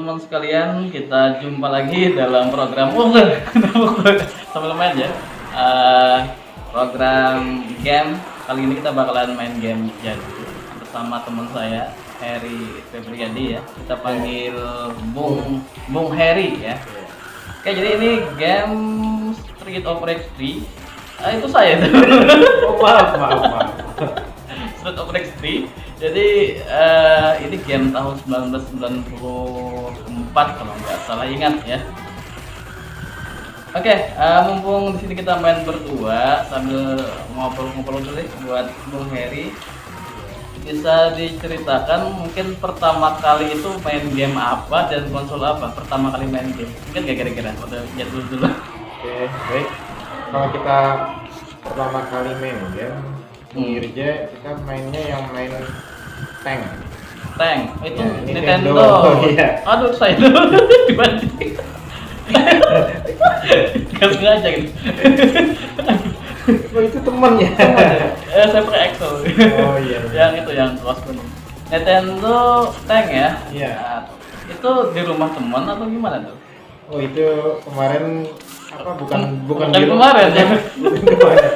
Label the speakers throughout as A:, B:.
A: teman-teman sekalian, kita jumpa lagi dalam program sambil main ya. Program game kali ini kita bakalan main game jadul bersama teman saya Heri Febriadi ya. Kita panggil Bung Heri ya. Oke, jadi ini game Street of Rage 3. Itu saya tuh.
B: Oh, maaf.
A: Street of Rage 3. Jadi ini game tahun 1994 kalau nggak salah ingat ya. Oke, mumpung di sini kita main berdua sambil ngobrol-ngobrol dulu buat Bung Heri, bisa diceritakan mungkin pertama kali itu main game apa dan konsol apa? Pertama kali main game, mungkin nggak kira-kira? Udah jadul dulu.
B: Oke, baik. Kalau kita pertama kali main game, Irja, kita mainnya yang main tank.
A: Itu
B: Ya,
A: Nintendo.
B: Iya.
A: Aduh, saya dulu dibanding. Gak sengaja gitu.
B: Oh, itu temannya.
A: Saya pakai Excel.
B: Oh iya.
A: Yang itu yang kelas penuh. Nintendo Tank ya.
B: Iya.
A: Nah, itu di rumah teman atau gimana tuh?
B: Oh, itu kemarin apa bukan
A: Bukan
B: di
A: kemarin ya.
B: Bukan kemarin.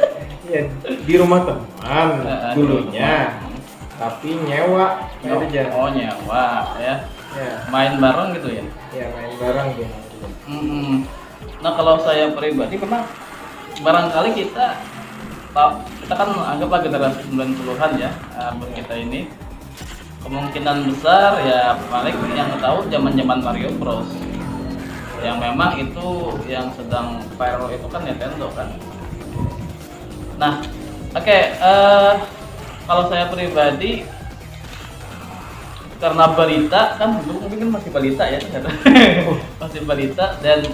B: Iya, di rumah teman
A: Di
B: dulunya.
A: rumah.
B: Tapi nyewa aja.
A: Oh, nyewa ya.
B: Ya,
A: Main bareng gitu ya.
B: ya main bareng gitu.
A: Nah, kalau saya pribadi memang barangkali kita kan anggaplah generasi 90-an ya, kita ini kemungkinan besar ya paling yang tahu zaman-zaman Mario Bros. Yang memang itu yang sedang viral itu kan Nintendo kan. Nah, oke, kalau saya pribadi karena balita kan dulu mungkin masih balita ya, masih balita dan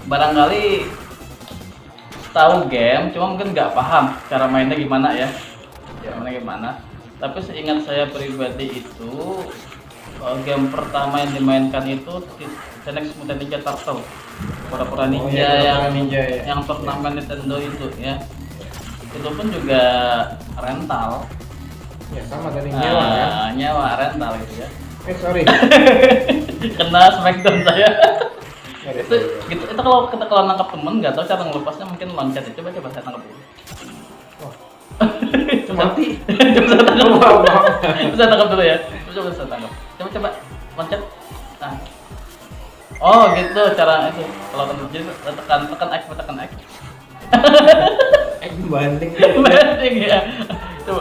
A: barangkali tahu game, cuma mungkin nggak paham cara mainnya gimana ya, gimana. Tapi seingat saya pribadi itu game pertama yang dimainkan itu Teenage Mutant Ninja Turtle, pura-pura ninja,
B: iya, ninja ya.
A: yang turnamen Nintendo itu ya. Itu pun juga rental.
B: Ya sama tadi nyewa kan.
A: Nyewa rental gitu ya.
B: Sorry.
A: Kena smackdown saya.
B: Sorry.
A: Itu kalau kita nangkap temen nggak tahu cara ngelepasnya, mungkin loncat ya. Coba saya tangkap dulu.
B: Oh.
A: Mati. Coba saya tangkap dulu. Coba saya tangkap dulu ya. Coba saya tangkap. Coba loncat. Nah. Oh gitu cara itu. Kalau tekan X.
B: Banding.
A: Banding ya. Coba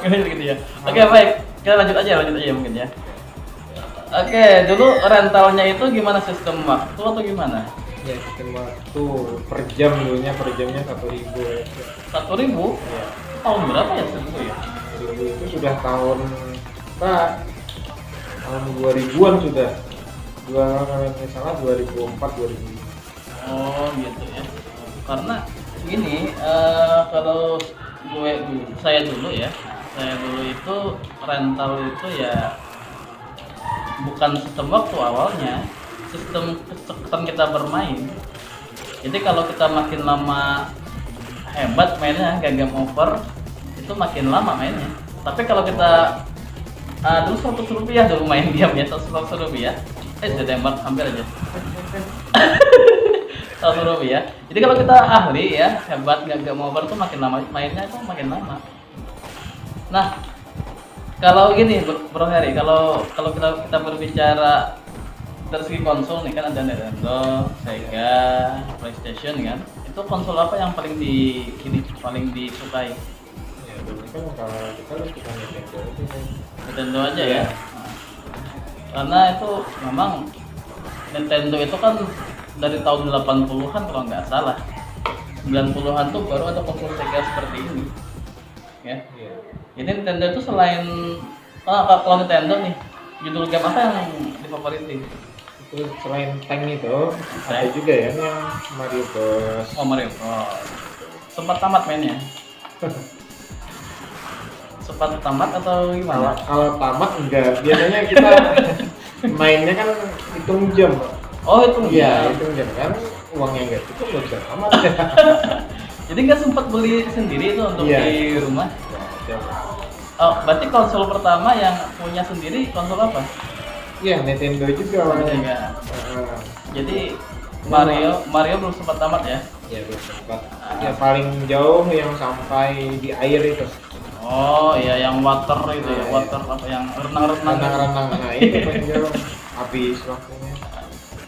A: gitu ya. Oke, baik. Kita lanjut aja mungkin ya. Oke, dulu rentalnya itu gimana, sistem waktu atau gimana?
B: Ya sistem waktu per jamnya 1.000 ya.
A: 1.000?
B: Ya.
A: Tahun berapa ya itu ya?
B: 1.000 itu sudah tahun 2000-an sudah. Kalau nggak salah 2004 2005.
A: Oh gitu ya. Karena gini, kalau saya dulu itu rental itu ya bukan sistem waktu awalnya, sistem kecepatan kita bermain. Jadi kalau kita makin lama hebat mainnya, nggak game over, itu makin lama mainnya. Tapi kalau kita dulu 100 rupiah dulu main game ya, 100 rupiah, sudah tembak hampir aja. 100 rupiah. Jadi kalau kita ahli ya, hebat nggak game over tuh makin lama mainnya itu makin lama. Nah, kalau gini Bro Heri, kalau kita berbicara dari segi konsol nih, kan ada Nintendo, Sega, PlayStation kan. Itu konsol apa yang paling disukai?
B: Ya dulu kan kalau kita suka Nintendo itu kan.
A: Nintendo aja ya. Nah, karena itu memang Nintendo itu kan dari tahun 80-an kalau nggak salah. 90-an tuh baru ada konsol Sega seperti ini. Ya.
B: Iya.
A: Jadi Nintendo itu selain kalau Nintendo nih, judul game apa yang difavoritin?
B: Itu selain tank itu ada juga ya yang Mario Bros.
A: Oh, Mario Bros. Sempat tamat mainnya? Sempat tamat atau gimana?
B: Kalau tamat enggak, biasanya kita mainnya kan hitung jam.
A: Oh, itu
B: Iya, hitung jam kan uangnya enggak cukup nggak bisa tamat.
A: Jadi nggak sempat beli sendiri itu untuk
B: Iya.
A: di rumah?
B: Ya,
A: Oh, berarti konsol pertama yang punya sendiri konsol apa?
B: Iya, Nintendo juga awalnya.
A: Iya.
B: Heeh.
A: Jadi Mario belum sempat tamat ya.
B: Ya belum sempat. Ya paling jauh yang sampai di air itu.
A: Oh iya, yang water itu ya,
B: Iya.
A: water apa yang renang-renang.
B: Renang-renang. Nah itu paling jauh. Habis waktunya.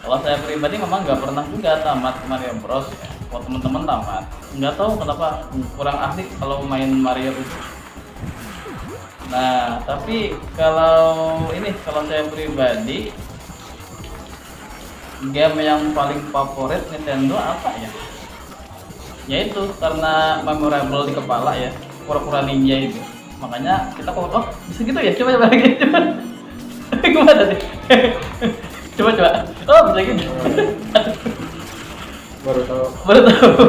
A: Kalau saya pribadi memang nggak pernah juga tamat Mario Bros. Ya. Kalau teman-teman tamat, nggak tahu kenapa kurang ahli kalau main Mario itu. Nah, tapi kalau saya pribadi, game yang paling favorit Nintendo apa ya? Yaitu karena memorable di kepala ya, pura-pura ninja itu. Makanya kita oh bisa gitu ya, coba lagi coba. Gimana sih? Coba. Oh bisa gitu.
B: Baru tahu.
A: Baru tahu.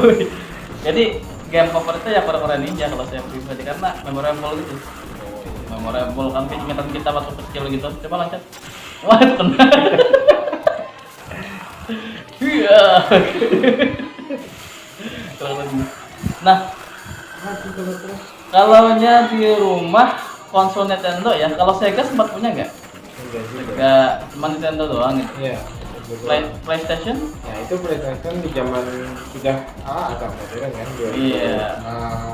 A: Jadi game favoritnya ya pura-pura ninja kalau saya pribadi karena memorable gitu. Memorable kan ingatan kita waktu kecil gitu. Coba lanjut. Wah kena. Iya. Nah, kalau di rumah konsol Nintendo ya, kalau Sega sempat punya nggak?
B: Enggak juga.
A: Nggak, cuma Nintendo doang gitu.
B: Iya.
A: PlayStation?
B: Ya itu PlayStation di zaman sudah agak modern kan 2000.
A: Iya.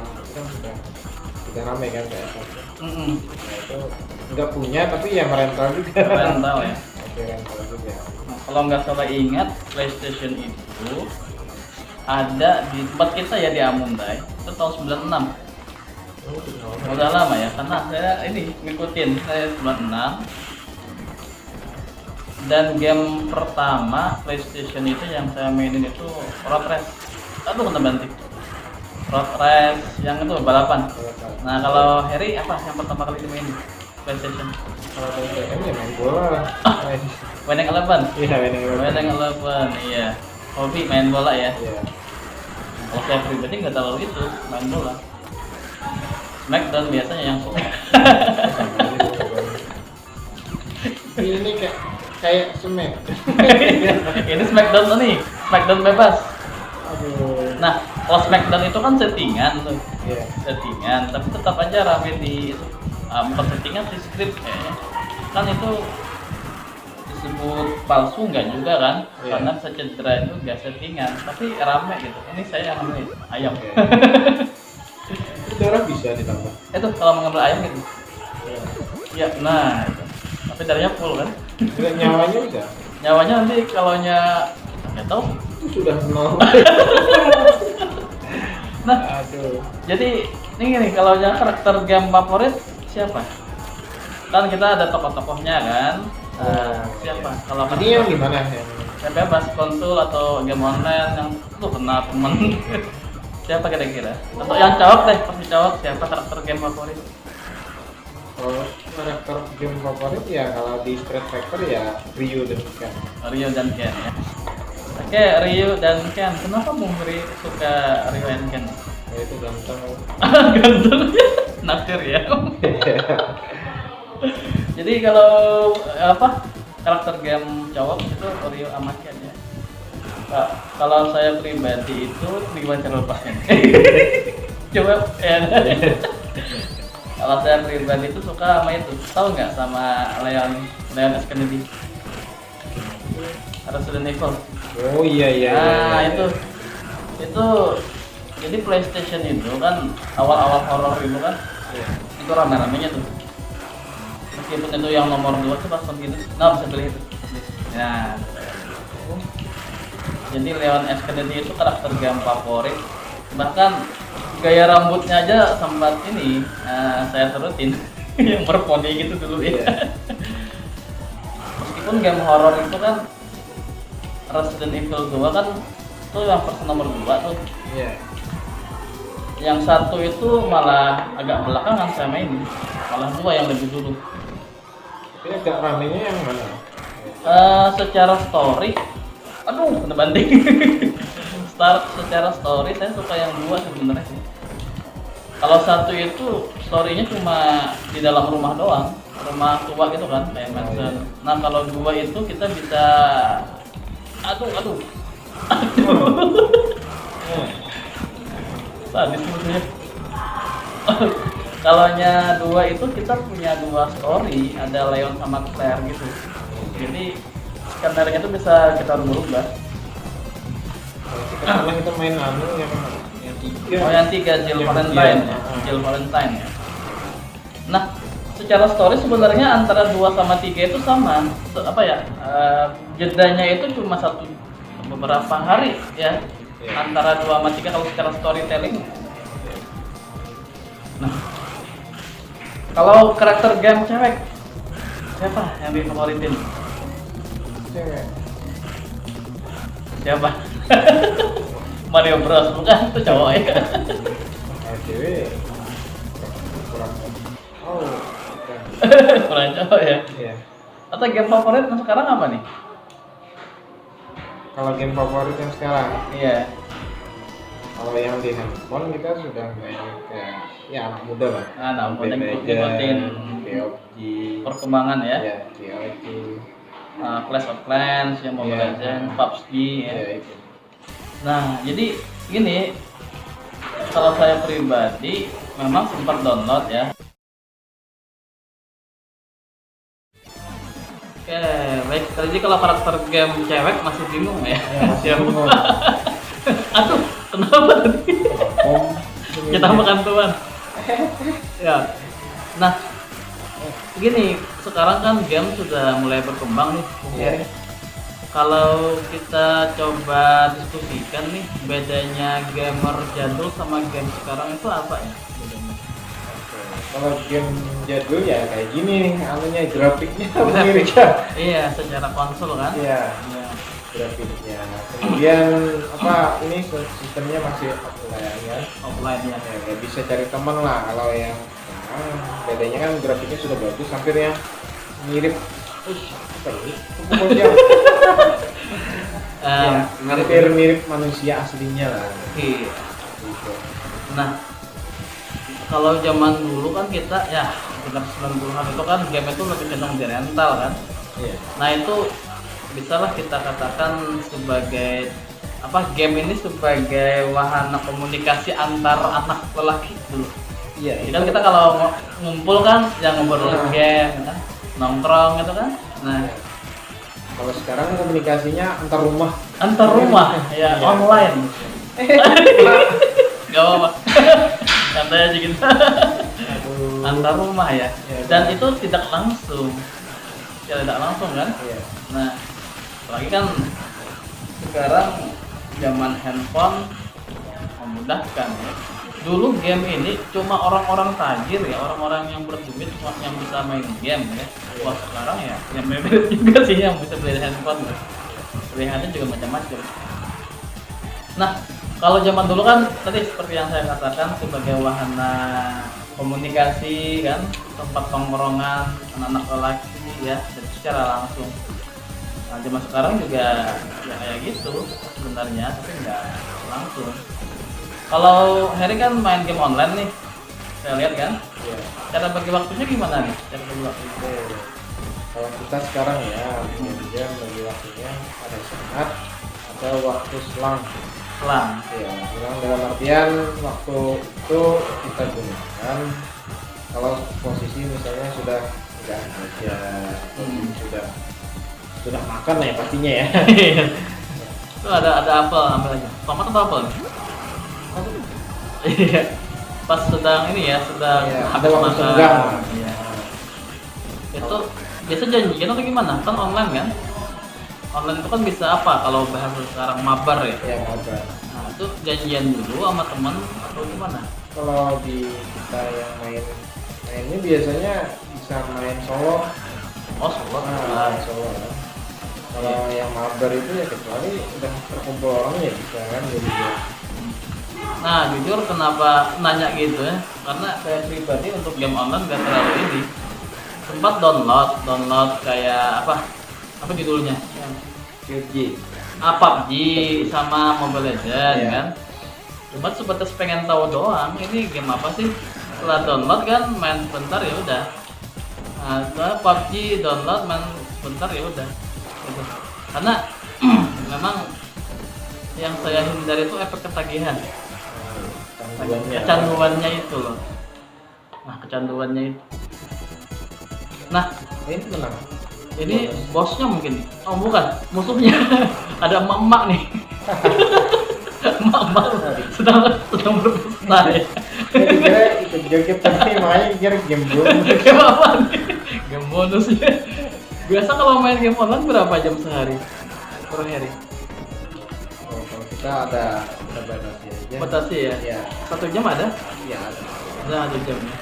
B: Itu kan sudah ramai kan kayak gitu.
A: Mm-mm.
B: Nah itu nggak punya tapi ya merental juga.
A: Rental ya.
B: Oke rental juga.
A: Nah, kalau nggak salah ingat PlayStation itu ada di tempat kita ya di Amundai itu tahun 96. Udah lama ya karena saya ini ngikutin saya 96. Dan game pertama PlayStation itu yang saya mainin itu Road Race. Aduh kena banting. Road Race yang itu balapan. Nah kalau Harry apa yang pertama kali dimainin PlayStation?
B: Kalau PlayStation ya main bola.
A: Winning Eleven.
B: Iya Winning Eleven.
A: Winning Eleven, iya. Hobi main bola ya.
B: Iya.
A: Kalau saya pribadi nggak terlalu itu main bola. Smackdown biasanya yang suka.
B: Ini kayak semen.
A: Ini Smackdown tuh nih, Smackdown bebas.
B: Aduh.
A: Nah, kalau Smackdown itu kan settingan tuh,
B: Iya.
A: settingan, tapi tetap aja rame di bukan settingan sih script kayaknya. Kan itu disebut palsu nggak juga kan?
B: Iya.
A: Karena bisa cedera juga settingan, tapi rame gitu. Ini saya yang ambil ayam.
B: Oke. Itu darah bisa ditambah.
A: Itu kalau mengambil ayam gitu.
B: Iya.
A: Ya, nah itu. Tapi darahnya full kan?
B: Juga nyawanya bisa.
A: Nyawanya nanti kalau nggak tahu.
B: Itu sudah nol.
A: Nah,
B: Aduh.
A: jadi ini nih kalau yang karakter game favorit siapa? Kan kita ada tokoh-tokohnya kan. Siapa? Kalau
B: Ini yang gimana yang
A: yang bebas konsol atau game online yang tuh kena temen. Siapa kira-kira? Atau yang cowok deh, pasti cowok. Siapa karakter game favorit?
B: kalau karakter game favorit ya kalau di Street Fighter ya Ryu dan Ken.
A: Ryu dan Ken ya. Oke, Ryu dan Ken. Kenapa Mungri suka Ryu dan Ken?
B: Ya, itu ganteng.
A: Ganteng. Naksir ya. Jadi kalau karakter game cowok itu Ryu sama Ken ya. Kalau saya pribadi itu gimana cara lepasnya? Coba ya. Kalau saya pribadi itu suka sama itu, tahu nggak sama Leon S. Kennedy? Resident Evil.
B: Oh iya.
A: Nah itu jadi PlayStation itu kan awal-awal horor itu kan itu rame-ramenya tuh. Meskipun itu yang nomor 2 tuh pas gitu, nah bisa pilih itu. Nah, jadi Leon S. Kennedy itu karakter game favorit. Bahkan gaya rambutnya aja sempat ini saya serutin yang berponi gitu dulu ya. Meskipun game horor itu kan Resident Evil 2 kan tuh yang versi nomor 2 tuh.
B: Iya.
A: Yang satu itu malah agak belakangan saya main, malah 2 yang lebih dulu.
B: Ini agak ramenya yang mana?
A: Secara story, aduh kena banting. Secara story saya suka yang 2 sebenarnya sih. Kalau satu itu storynya cuma di dalam rumah doang, rumah tua gitu kan kayak mansion. Nah kalau 2 itu kita bisa, aduh. Sadis sebetulnya. Kalau nya 2 itu kita punya 2 story, ada Leon sama Claire gitu. Jadi skenario itu bisa kita rubah.
B: Kalau kita sekarang itu main yang 3.
A: Oh yang 3 Jill Valentine ya, Jill Valentine ya. Nah, secara story sebenarnya antara 2 sama 3 itu sama. Apa ya? Jedanya itu cuma beberapa hari ya. Antara 2 sama 3 kalau secara storytelling. Nah, kalau karakter game cewek siapa yang difavoritin?
B: Cewek.
A: Siapa? Mario Bros bukan itu cowok ya.
B: Cewek. Kurang. Oh. Bukan.
A: Kurang cowok ya.
B: Iya.
A: Atau game favorit sekarang apa nih?
B: Kalau game favorit yang sekarang,
A: Iya.
B: kalau yang di handphone kita sudah main kayak ya anak muda lah.
A: Nah,
B: Mobile
A: yang
B: Legends,
A: ikutin
B: PUBG,
A: perkembangan ya.
B: ya PUBG,
A: Clash of Clans, yang Mobile
B: Iya.
A: Legends, PUBG ya.
B: ya itu.
A: Nah, jadi gini, kalau saya pribadi memang sempat download ya. Oke, baik. Jadi kalau karakter game cewek masih bingung ya?
B: Ya, masih bingung.
A: Aduh, kenapa tadi?
B: Om,
A: Kita makan tuan. Ya. Nah, gini, sekarang kan game sudah mulai berkembang nih.
B: Iya.
A: Kalau kita coba diskusikan nih, bedanya gamer jadul sama game sekarang itu apa ya? Bedanya?
B: Kalau game jadul ya kayak gini, anunya grafiknya mirip ya.
A: Iya, secara konsol kan?
B: Iya,
A: Iya.
B: grafiknya. Kemudian apa ini sistemnya masih offline ya.
A: Offline ya.
B: Ya, nggak bisa cari teman lah kalau yang sekarang bedanya kan grafiknya sudah bagus hampir yang mirip apa ini pokoknya ya, hampir mirip manusia aslinya lah
A: Iya.
B: gitu.
A: Nah, kalau zaman dulu kan kita ya sekitar 90-an itu kan game itu lebih cenderung di rental kan.
B: Iya.
A: Nah, itu bisalah kita katakan sebagai apa, game ini sebagai wahana komunikasi antar anak lelaki dulu.
B: Iya,
A: Jadi kan kita kalau ngumpul kan yang ngobrol game kan, nongkrong gitu kan. Nah,
B: kalau sekarang komunikasinya
A: antar rumah ya,
B: Iya.
A: online. Gak apa-apa. Santai aja gitu.
B: Aduh.
A: Antar rumah ya.
B: Iya,
A: Dan
B: benar.
A: itu tidak langsung. Ya, tidak langsung kan?
B: Iya.
A: Nah, apalagi kan sekarang zaman handphone memudahkan ya. Dulu game ini cuma orang-orang tajir ya, orang-orang yang berduit yang bisa main game ya. Wah, sekarang ya yang mirip juga sih yang bisa beli handphone ya. Pilihannya juga macam-macam. Nah, kalau zaman dulu kan tadi seperti yang saya katakan sebagai wahana komunikasi kan, tempat tongkrongan anak-anak lelaki ya, dan secara langsung. Nah, zaman sekarang juga ya kayak gitu sebenarnya, tapi nggak langsung. Kalau Harry kan main game online nih, saya lihat kan.
B: Iya.
A: Cara bagi waktunya gimana nih? Cara bagi waktunya?
B: Oke. Kalau kita sekarang ya jam bagi waktunya ada saat ada waktu selang.
A: Selang.
B: Ya, selang dalam artian waktu itu kita gunakan kalau posisi misalnya sudah kerja atau sudah makan lah ya pastinya ya.
A: Itu ada apel, ambil aja. Tomat atau apel? Iya. Pas sedang ini ya, sedang
B: Iya,
A: habis
B: ada waktu
A: makan.
B: senggang.
A: Iya. Itu biasa janjian atau gimana? Kan online kan? Online itu kan bisa apa kalau bahasa sekarang mabar ya?
B: Ya ngobrol.
A: Nah, itu janjian dulu sama temen atau gimana?
B: Kalau di kita yang mainnya biasanya bisa main solo.
A: Oh, solo.
B: Nah, solo ya. Kalau yang mabar itu ya kecuali udah terkumpul orang ya bisa kan jadi ya.
A: Nah, jujur kenapa nanya gitu ya? Karena saya pribadi untuk game online gak terlalu ini. Sempat download kayak apa judulnya?
B: PUBG.
A: PUBG sama Mobile Legends
B: Iya.
A: kan. Cuma sebatas pengen tahu doang, ini game apa sih? Setelah download kan main sebentar ya udah. Nah, setelah PUBG download main sebentar ya udah. Gitu. Karena memang yang saya hindari itu efek ketagihan. Kecanduannya itu loh. Nah, kecanduannya itu. Nah,
B: Ini tenang.
A: Ini bosnya mungkin. Oh bukan, musuhnya. Ada emak-emak nih. Emak-emak sedang berpesta ya.
B: Saya kira ikut joget tapi makanya kira game bonus.
A: Game apa nih? Game bonusnya. Biasa kalau main game online berapa jam sehari? Per hari?
B: Oh, kalau kita ada batasi aja.
A: Batasi ya?
B: Iya.
A: 1 jam ada?
B: Iya ada.
A: Ada 1 jam ya.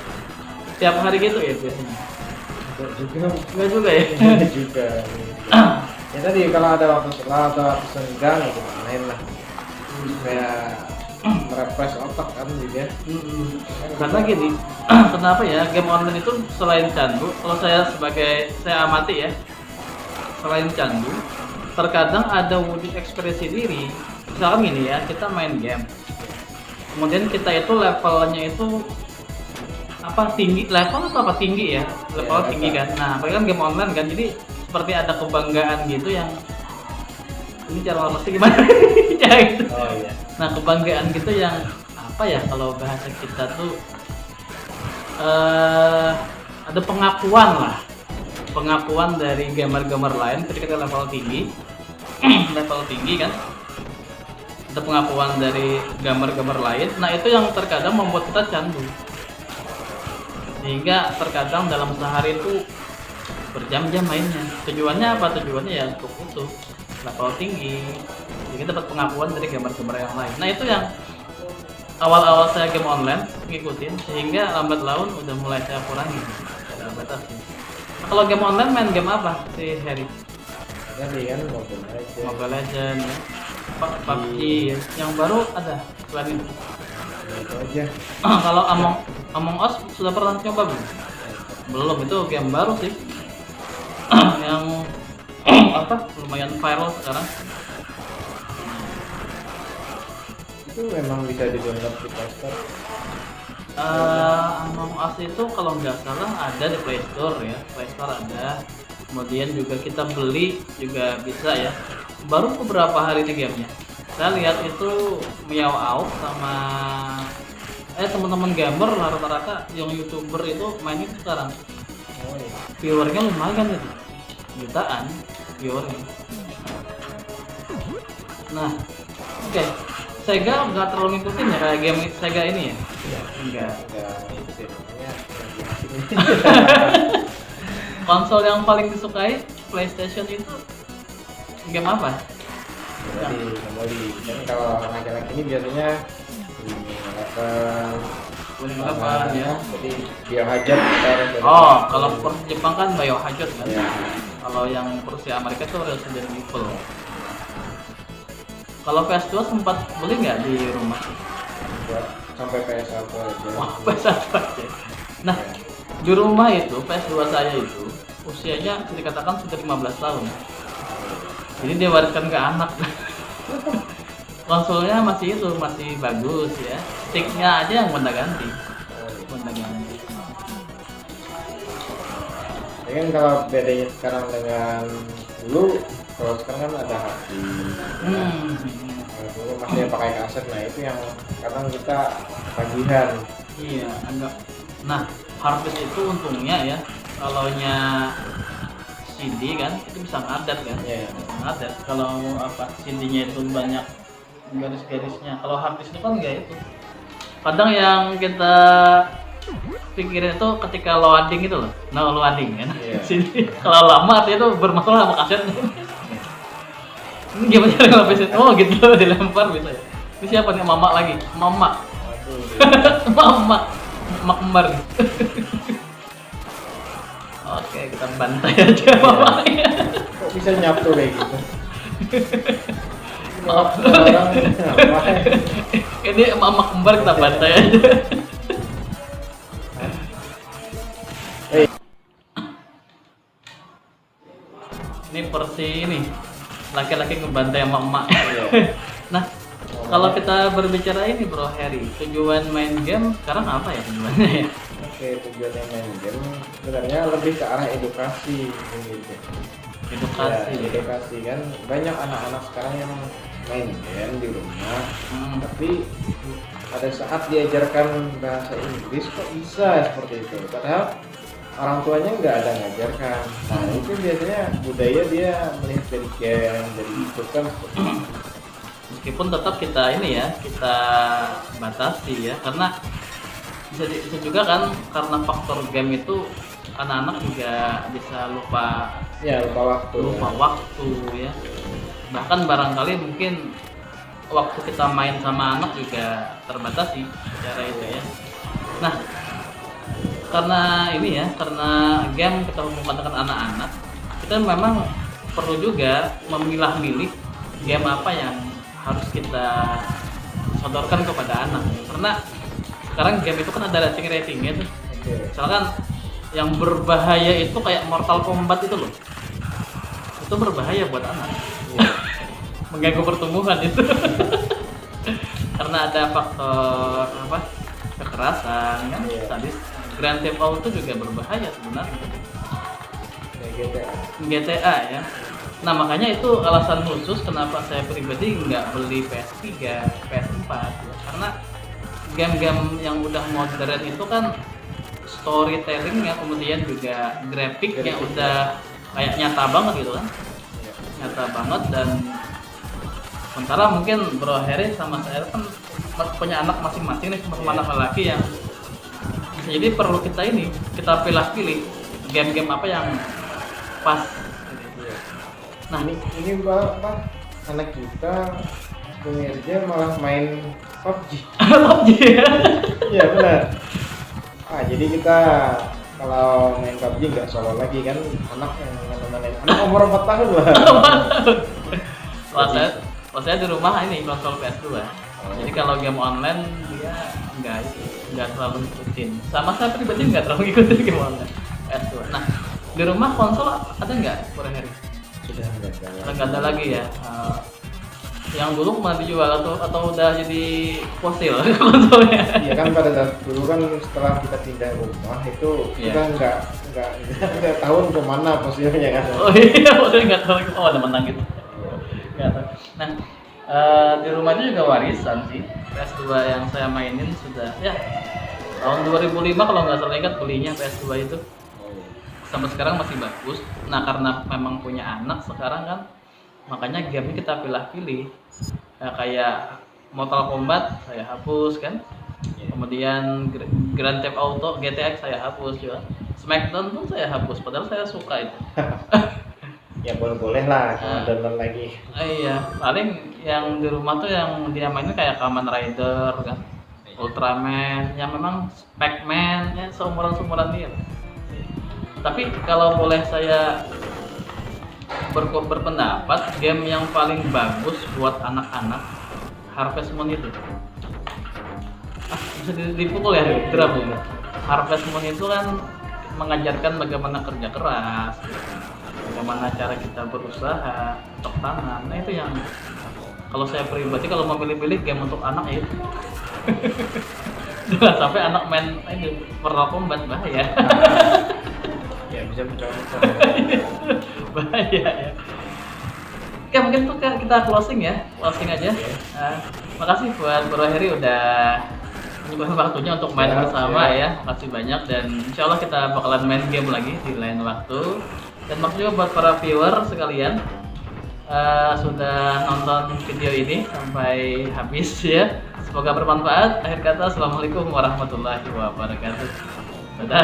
A: Tiap hari gitu ya biasanya?
B: Enggak juga.
A: Enggak juga ya?
B: Enggak juga. Ya tadi kalau ada waktu setelah atau waktu senggang ya kita main lah. Supaya merefresh otak kan juga.
A: Karena gini, kenapa ya game online itu selain candu, kalau saya amati ya, selain candu, terkadang ada wujud ekspresi diri. Misalkan gini ya, kita main game, kemudian kita itu levelnya itu tinggi, level atau apa tinggi ya, level
B: Ya,
A: tinggi kan. Nah, apalagi kan game online kan, jadi seperti ada kebanggaan gitu yang ini cara ngomongnya gimana? Ya gitu.
B: Oh iya.
A: Nah kebanggaan gitu yang apa ya kalau bahasa kita tuh ada pengakuan dari gamer-gamer lain ketika level tinggi level tinggi kan, ada pengakuan dari gamer-gamer lain. Nah itu yang terkadang membuat kita candu, sehingga terkadang dalam sehari itu berjam-jam mainnya. Tujuannya apa? Tujuannya ya untuk itu level tinggi, jadi dapat pengakuan dari gamer-gamer yang lain. Nah itu yang awal-awal saya game online ngikutin, sehingga lambat laun udah mulai saya kurangi, saya batasi. Nah, kalau game online main game apa si Harry?
B: Tadi kan Mobile
A: Legends ya. PUBG ya. Yang baru ada selain itu?
B: itu aja.
A: Kalau Among Us sudah pernah coba belum? Belum, itu game baru sih. Yang lumayan viral sekarang.
B: Itu memang bisa di-download di Play Store.
A: Among Us itu kalau nggak salah ada di Play Store ya, Play Store ada. Kemudian juga kita beli juga bisa ya. Baru beberapa hari ini gamenya. Saya lihat itu Meow Out sama teman-teman gamer rata-rata yang YouTuber itu main itu sekarang.
B: Oh iya.
A: Viewernya lumayan itu, jutaan viewernya. Nah, oke. Sega nggak terlalu ngikutin ya kayak game Sega ini ya?
B: Iya.
A: Enggak.
B: Ngikutin. Ya,
A: Konsol yang paling disukai PlayStation itu game apa?
B: Kembali. Dan kalau laki-laki ini biasanya
A: Paling apa ya?
B: Jadi Biohazard.
A: Oh, kalau versi Jepang kan Biohazard kan.
B: Ya.
A: Kalau yang versi Amerika tuh Resident Evil. Kalau PS2 sempat beli nggak di rumah?
B: Buat sampai PS1 aja.
A: Wah, PS1 aja. Nah, di rumah itu PS2 saya itu usianya bisa dikatakan sudah 15 tahun. Jadi dia wariskan ke anak. Konsolnya masih bagus ya. Sticknya aja yang gonta-ganti.
B: Ya kan kalau bedanya sekarang dengan dulu, kalau sekarang kan ada HD. Kalau dulu masih pakai kaset, nah itu yang kadang kita tagihan.
A: Iya, agak. Nah, harddisk itu untungnya ya, kalau CD kan itu bisa ngadat kan?
B: Iya.
A: Ngadat. Kalau CD-nya itu banyak garis-garisnya. Kalau harddisk itu kan enggak itu. Kadang yang kita pikirin itu ketika loading itu loh, loading kan.
B: Iya.
A: Sini kalau lama artinya itu bermasalah sama kasetnya. Ini gimana cara ngelapisin? Oh gitu dilempar bisa ya. Ini siapa nih? Mama lagi, mama. Mama kembar nih. Oke, kita bantai aja mamanya.
B: Kok bisa nyatu kayak gitu?
A: Maaf.
B: Orang ngapain?
A: Ini mama kembar kita bantai aja. Ini versi ini laki-laki ngebantai sama emak. Nah, kalau kita berbicara ini Bro Harry, tujuan main game sekarang apa ya tujuannya ya?
B: Oke, tujuannya main game sebenarnya lebih ke arah edukasi gitu.
A: Edukasi.
B: Ya, edukasi kan banyak anak-anak sekarang yang main game di rumah, tapi ada saat diajarkan bahasa Inggris kok bisa seperti itu. Padahal orang tuanya nggak ada ngajarkan. Nah itu biasanya budaya dia melihat dari game, dari itu kan.
A: Meskipun tetap kita ini ya, kita batasi ya, karena bisa juga kan karena faktor game itu anak-anak juga bisa lupa
B: Ya lupa
A: waktu ya. Bahkan barangkali mungkin waktu kita main sama anak juga terbatasi secara itu ya. Nah, karena ini ya, karena game kita hubungkan dengan anak-anak, kita memang perlu juga memilah-milih game apa yang harus kita sodorkan kepada anak. Karena sekarang game itu kan ada rating-ratingnya tuh. Misalkan yang berbahaya itu kayak Mortal Kombat itu loh. Itu berbahaya buat anak. Mengganggu pertumbuhan itu. Karena ada faktor apa? Kekerasan kan, sadis. Grand Theft Auto juga berbahaya sebenarnya. GTA ya. Nah makanya itu alasan khusus kenapa saya pribadi nggak beli PS3, PS4 ya. Karena game-game yang udah modern itu kan storytellingnya, kemudian juga grafiknya udah kayak nyata banget gitu kan, nyata banget. Dan sementara mungkin Bro Heri sama saya kan punya anak masing-masing nih, sama anak lelaki yang jadi perlu kita pilih-pilih game-game apa yang pas.
B: Nah ini Pak, anak kita pengerja malah main PUBG.
A: PUBG ya?
B: Iya benar. Jadi kita kalau main PUBG nggak solo lagi kan, anak yang nemenin anak umur 4 tahun lah.
A: Kalau saya di rumah ini konsol PS2. Jadi kalau game online dia nggak terlalu ngikutin. Sama saya pribadi nggak terlalu ngikutin game online PS2. Nah di rumah konsol ada nggak Bro Heri?
B: Sudah
A: nggak ada lagi ya. Yang dulu pernah dijual atau udah jadi fosil konsolnya? Iya
B: kan pada saat dulu kan setelah kita pindah rumah itu kita nggak tahu kemana fosilnya kan.
A: Oh iya, fosil nggak tahu. Oh ada menang gitu. Nggak tahu. Nah di rumah itu juga warisan sih. PS2 yang saya mainin sudah ya tahun 2005 kalau nggak salah ingat belinya PS2 itu. Sampai sekarang masih bagus. Nah karena memang punya anak sekarang kan, makanya game-nya kita pilih-pilih. Nah, kayak Mortal Kombat saya hapus kan, kemudian Grand Theft Auto, GTA saya hapus juga, Smackdown pun saya hapus, padahal saya suka itu.
B: Ya boleh lah kalau download lagi.
A: Iya, paling yang di rumah tuh yang dia mainnya kayak Kamen Rider kan, Ultraman, yang memang Pac-Man, ya seumuran dia. Tapi kalau boleh saya berpendapat, game yang paling bagus buat anak-anak Harvest Moon itu. Bisa dipukul ya, drum ya. Harvest Moon itu kan mengajarkan bagaimana kerja keras, bagaimana cara kita berusaha, cocok tanam. Nah itu yang kalau saya pribadi kalau mau pilih-pilih game untuk anak ya itu. Jangan sampai anak main ini Mortal Kombat, bahaya.
B: Ya bisa mencoba.
A: Bahaya ya. Oke mungkin tuh kita closing aja. Makasih buat Bro Heri udah menyumbang waktunya untuk main bersama ya. Makasih banyak dan insya Allah kita bakalan main game lagi di lain waktu. Dan makasih juga buat para viewer sekalian sudah nonton video ini sampai habis ya. Semoga bermanfaat. Akhir kata, assalamualaikum warahmatullahi wabarakatuh. Dadah.